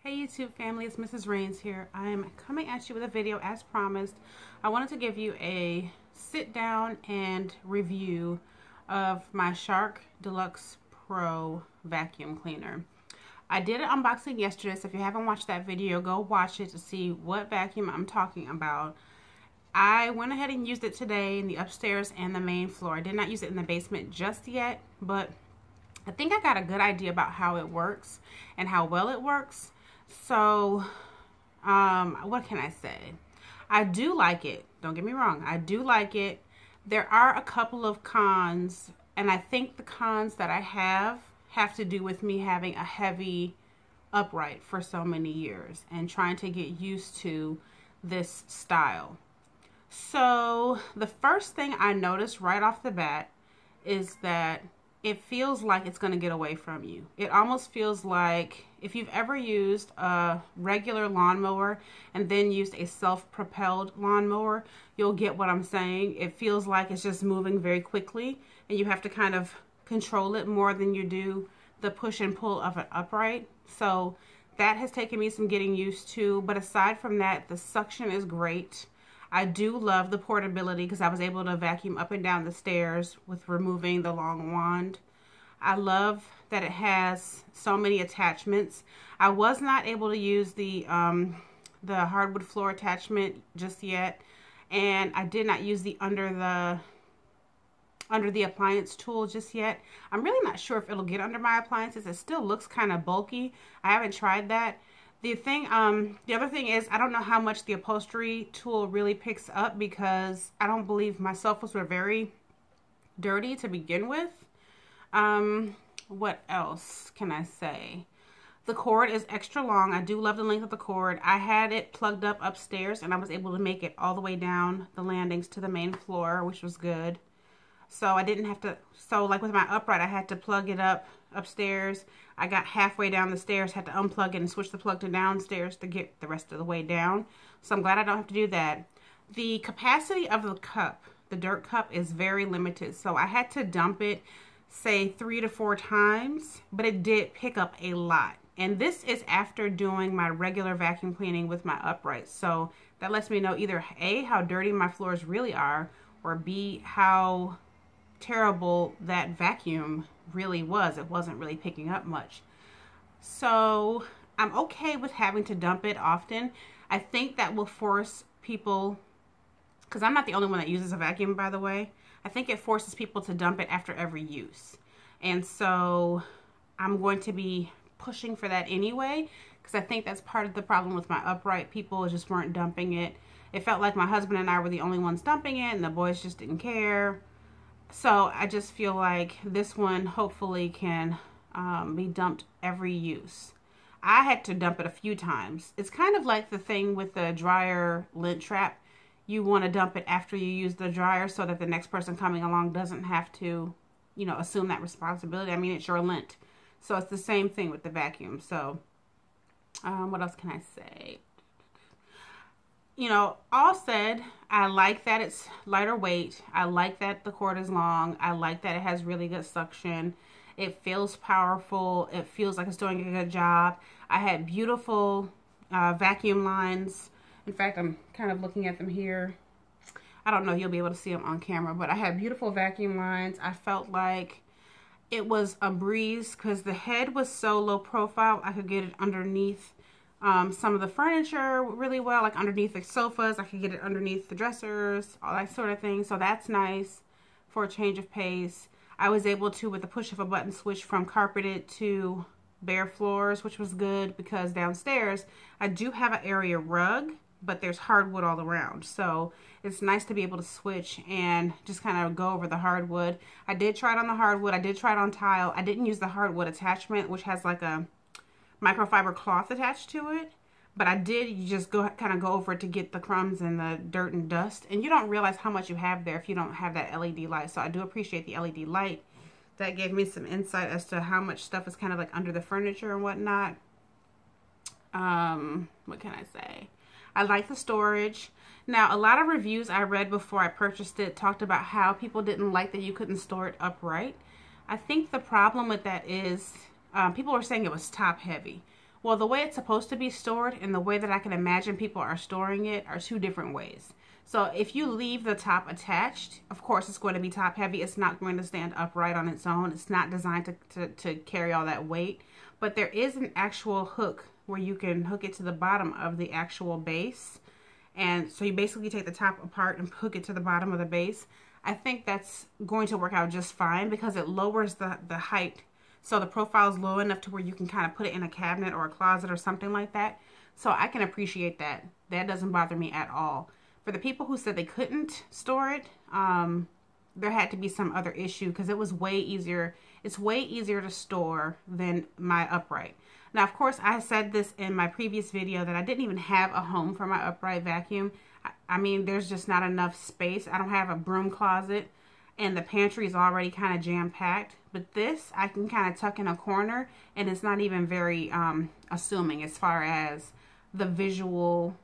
Hey YouTube family, it's Mrs. Rains here. I am coming at you with a video as promised. I wanted to give you a sit down and review of my Shark Deluxe Pro vacuum cleaner. I did an unboxing yesterday, so if you haven't watched that video, go watch it to see what vacuum I'm talking about. I went ahead and used it today in the upstairs and the main floor. I did not use it in the basement just yet, but I think I got a good idea about how it works and how well it works. So, what can I say? I do like it. Don't get me wrong. I do like it. There are a couple of cons, and I think the cons that I have to do with me having a heavy upright for so many years and trying to get used to this style. So, the first thing I noticed right off the bat is that it feels like it's going to get away from you. It almost feels like if you've ever used a regular lawnmower and then used a self-propelled lawnmower, you'll get what I'm saying. It feels like it's just moving very quickly and you have to kind of control it more than you do the push and pull of an upright. So that has taken me some getting used to, but aside from that, the suction is great. I do love the portability because I was able to vacuum up and down the stairs with removing the long wand. I love that it has so many attachments. I was not able to use the hardwood floor attachment just yet, and I did not use the under the appliance tool just yet. I'm really not sure if it'll get under my appliances. It still looks kind of bulky. I haven't tried that. The other thing is, I don't know how much the upholstery tool really picks up because I don't believe my sofas were very dirty to begin with. What else can I say? The cord is extra long. I do love the length of the cord. I had it plugged up upstairs and I was able to make it all the way down the landings to the main floor, which was good. So I didn't have to, like with my upright, I had to plug it up upstairs. I got halfway down the stairs, had to unplug it and switch the plug to downstairs to get the rest of the way down. So I'm glad I don't have to do that. The capacity of the cup, the dirt cup, is very limited. So I had to dump it, say 3 to 4 times, but it did pick up a lot. And this is after doing my regular vacuum cleaning with my upright. So that lets me know either A, how dirty my floors really are, or B, how terrible that vacuum really was. It wasn't really picking up much. So I'm okay with having to dump it often. I think that will force people, because I'm not the only one that uses a vacuum, by the way. I think it forces people to dump it after every use. And so I'm going to be pushing for that anyway, because I think that's part of the problem with my upright. People just weren't dumping it. It felt like my husband and I were the only ones dumping it, and the boys just didn't care. So I just feel like this one hopefully can be dumped every use. I had to dump it a few times. It's kind of like the thing with the dryer lint trap. You want to dump it after you use the dryer so that the next person coming along doesn't have to, you know, assume that responsibility. I mean, it's your lint. So it's the same thing with the vacuum. So what else can I say? You know, all said, I like that it's lighter weight. I like that the cord is long. I like that it has really good suction. It feels powerful. It feels like it's doing a good job. I had beautiful vacuum lines. In fact, I'm kind of looking at them here. I don't know if you'll be able to see them on camera, but I had beautiful vacuum lines. I felt like it was a breeze because the head was so low profile. I could get it underneath some of the furniture really well, like underneath the sofas. I could get it underneath the dressers, all that sort of thing. So that's nice for a change of pace. I was able to, with the push of a button, switch from carpeted to bare floors, which was good because downstairs I do have an area rug, but there's hardwood all around. So it's nice to be able to switch and just kind of go over the hardwood. I did try it on the hardwood. I did try it on tile. I didn't use the hardwood attachment, which has like a microfiber cloth attached to it, but I did. You just kind of go over it to get the crumbs and the dirt and dust, and you don't realize how much you have there if you don't have that LED light. So I do appreciate the LED light. That gave me some insight as to how much stuff is kind of like under the furniture and whatnot. What can I say? I like the storage. Now, a lot of reviews I read before I purchased it talked about how people didn't like that you couldn't store it upright. I think the problem with that is people were saying it was top heavy. Well, the way it's supposed to be stored and the way that I can imagine people are storing it are two different ways. So if you leave the top attached, of course it's going to be top heavy. It's not going to stand upright on its own. It's not designed to carry all that weight. But there is an actual hook where you can hook it to the bottom of the actual base. And so you basically take the top apart and hook it to the bottom of the base. I think that's going to work out just fine because it lowers the height. So the profile is low enough to where you can kind of put it in a cabinet or a closet or something like that. So I can appreciate that. That doesn't bother me at all. For the people who said they couldn't store it, there had to be some other issue because it was way easier. It's way easier to store than my upright. Now, of course, I said this in my previous video that I didn't even have a home for my upright vacuum. I mean, there's just not enough space. I don't have a broom closet, and the pantry is already kind of jam-packed. But this, I can kind of tuck in a corner, and it's not even very assuming as far as the visual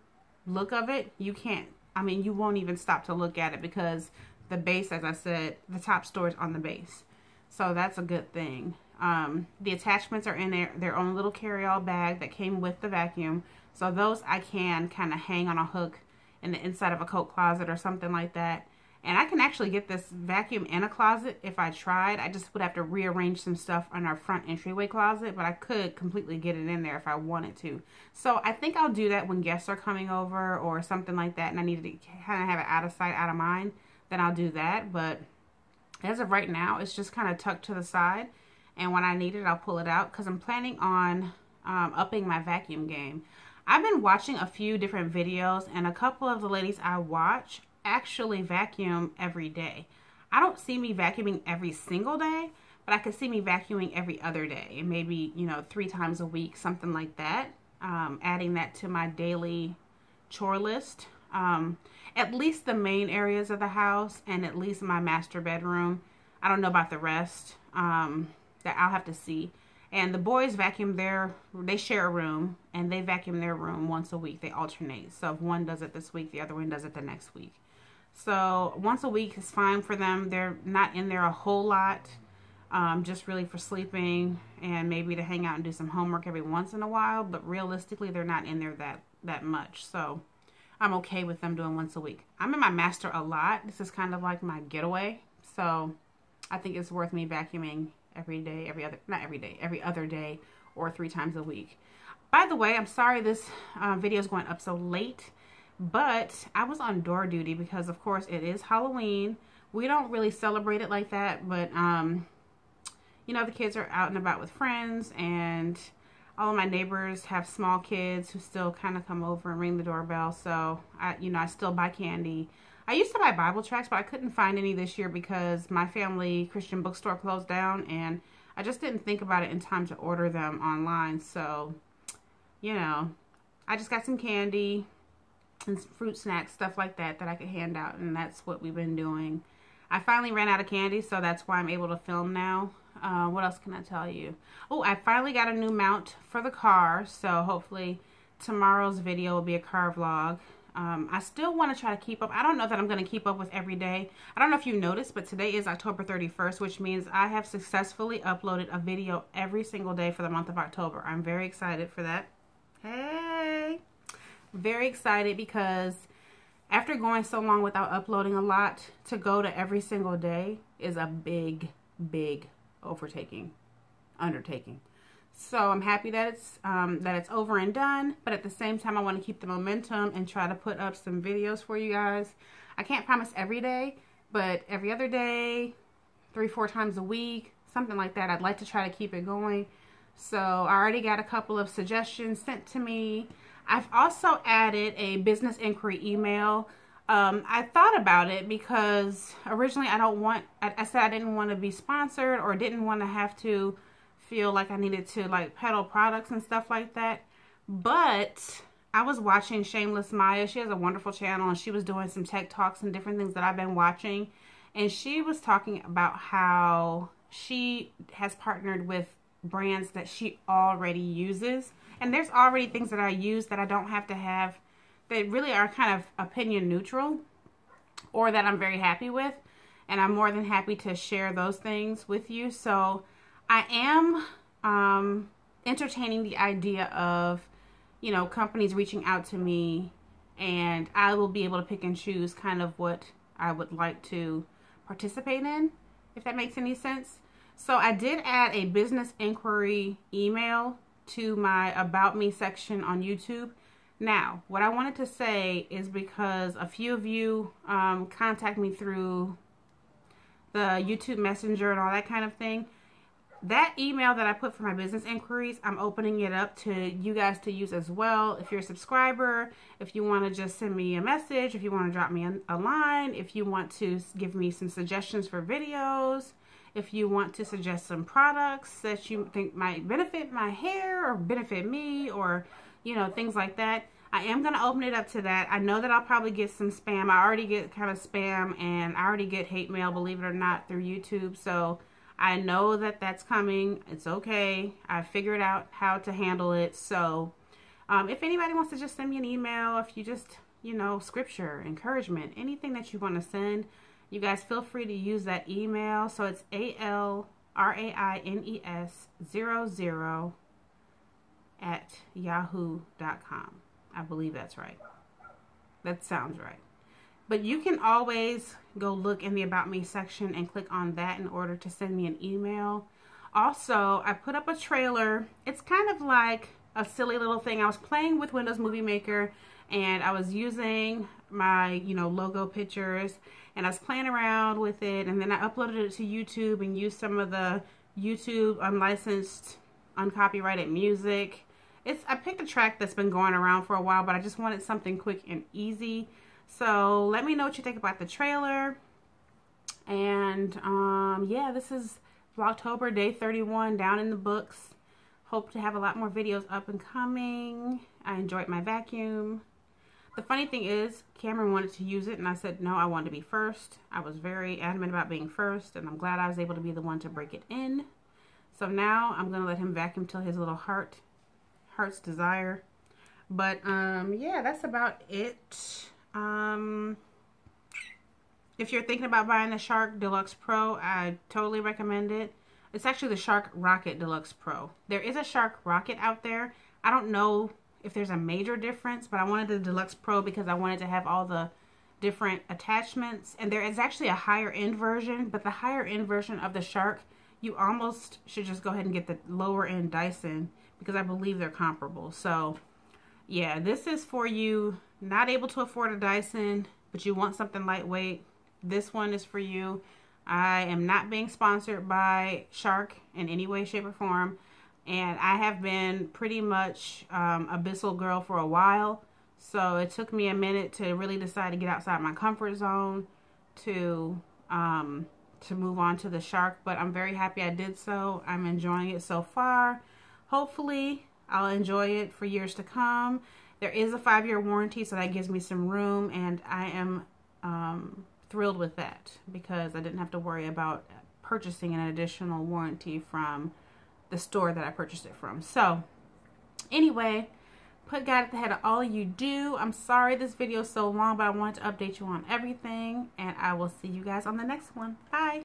look of it. You can't, I mean, you won't even stop to look at it because the base, as I said, the top stores on the base. So that's a good thing. The attachments are in their own little carry-all bag that came with the vacuum. So those I can kind of hang on a hook in the inside of a coat closet or something like that. And I can actually get this vacuum in a closet if I tried. I just would have to rearrange some stuff on our front entryway closet, but I could completely get it in there if I wanted to. So I think I'll do that when guests are coming over or something like that and I need to kind of have it out of sight, out of mind. Then I'll do that. But as of right now, it's just kind of tucked to the side. And when I need it, I'll pull it out because I'm planning on upping my vacuum game. I've been watching a few different videos, and a couple of the ladies I watch actually vacuum every day. I don't see me vacuuming every single day, but I could see me vacuuming every other day, and maybe, you know, 3 times a week, something like that. Adding that to my daily chore list. At least the main areas of the house and at least my master bedroom. I don't know about the rest. That I'll have to see. And the boys vacuum they share a room, and they vacuum their room once a week. They alternate. So if one does it this week, the other one does it the next week. So once a week is fine for them. They're not in there a whole lot, just really for sleeping and maybe to hang out and do some homework every once in a while. But realistically, they're not in there that much. So I'm okay with them doing once a week. I'm in my master a lot. This is kind of like my getaway. So I think it's worth me vacuuming every day, every other day, or 3 times a week. By the way, I'm sorry this video is going up so late, but I was on door duty because, of course, it is Halloween. We don't really celebrate it like that, but, you know, the kids are out and about with friends, and all of my neighbors have small kids who still kind of come over and ring the doorbell, so, I still buy candy. I used to buy Bible tracts, but I couldn't find any this year because my family Christian bookstore closed down, and I just didn't think about it in time to order them online. So, you know, I just got some candy and some fruit snacks, stuff like that I could hand out, and that's what we've been doing. I finally ran out of candy, so that's why I'm able to film now. What else can I tell you? Oh, I finally got a new mount for the car, so hopefully tomorrow's video will be a car vlog. I still want to try to keep up. I don't know that I'm going to keep up with every day. I don't know if you noticed, but today is October 31st, which means I have successfully uploaded a video every single day for the month of October. I'm very excited for that. Hey! Very excited because after going so long without uploading a lot, to go to every single day is a big, big undertaking. So I'm happy that it's over and done, but at the same time I want to keep the momentum and try to put up some videos for you guys. I can't promise every day, but every other day, 3-4 times a week, something like that. I'd like to try to keep it going. So I already got a couple of suggestions sent to me. I've also added a business inquiry email. I thought about it because originally I said I didn't want to be sponsored or didn't want to have to feel like I needed to like peddle products and stuff like that. But I was watching Shameless Maya. She has a wonderful channel, and she was doing some tech talks and different things that I've been watching. And she was talking about how she has partnered with brands that she already uses. And there's already things that I use that I don't have to have, that really are kind of opinion neutral, or that I'm very happy with. And I'm more than happy to share those things with you. So I am entertaining the idea of, you know, companies reaching out to me, and I will be able to pick and choose kind of what I would like to participate in, if that makes any sense. So I did add a business inquiry email to my About Me section on YouTube. Now, what I wanted to say is, because a few of you contact me through the YouTube Messenger and all that kind of thing, that email that I put for my business inquiries, I'm opening it up to you guys to use as well. If you're a subscriber, if you want to just send me a message, if you want to drop me a line, if you want to give me some suggestions for videos, if you want to suggest some products that you think might benefit my hair or benefit me, or, you know, things like that, I am going to open it up to that. I know that I'll probably get some spam. I already get kind of spam, and I already get hate mail, believe it or not, through YouTube. So I know that that's coming. It's okay. I figured out how to handle it. So if anybody wants to just send me an email, if you just, you know, scripture, encouragement, anything that you want to send, you guys feel free to use that email. So it's alraines00@yahoo.com. I believe that's right. That sounds right. But you can always go look in the About Me section and click on that in order to send me an email. Also, I put up a trailer. It's kind of like a silly little thing. I was playing with Windows Movie Maker, and I was using my, you know, logo pictures, and I was playing around with it, and then I uploaded it to YouTube and used some of the YouTube unlicensed, uncopyrighted music. I picked a track that's been going around for a while, but I just wanted something quick and easy. So let me know what you think about the trailer. And yeah, this is Vlogtober day 31, down in the books. Hope to have a lot more videos up and coming. I enjoyed my vacuum. The funny thing is, Cameron wanted to use it, and I said no, I wanted to be first. I was very adamant about being first, and I'm glad I was able to be the one to break it in. So now I'm gonna let him vacuum till his little heart's desire. But yeah, that's about it. If you're thinking about buying the Shark Deluxe Pro, I totally recommend it. It's actually the Shark Rocket Deluxe Pro. There is a Shark Rocket out there. I don't know if there's a major difference, but I wanted the Deluxe Pro because I wanted to have all the different attachments. And there is actually a higher end version, but the higher end version of the Shark, you almost should just go ahead and get the lower end Dyson, because I believe they're comparable. So yeah, this is for you not able to afford a Dyson, but you want something lightweight. This one is for you. I am not being sponsored by Shark in any way, shape, or form. And I have been pretty much a Bissell girl for a while. So it took me a minute to really decide to get outside my comfort zone to move on to the Shark. But I'm very happy I did so. I'm enjoying it so far. Hopefully I'll enjoy it for years to come. There is a 5-year warranty, so that gives me some room, and I am thrilled with that because I didn't have to worry about purchasing an additional warranty from the store that I purchased it from. So anyway, put God at the head of all you do. I'm sorry this video is so long, but I wanted to update you on everything, and I will see you guys on the next one. Bye.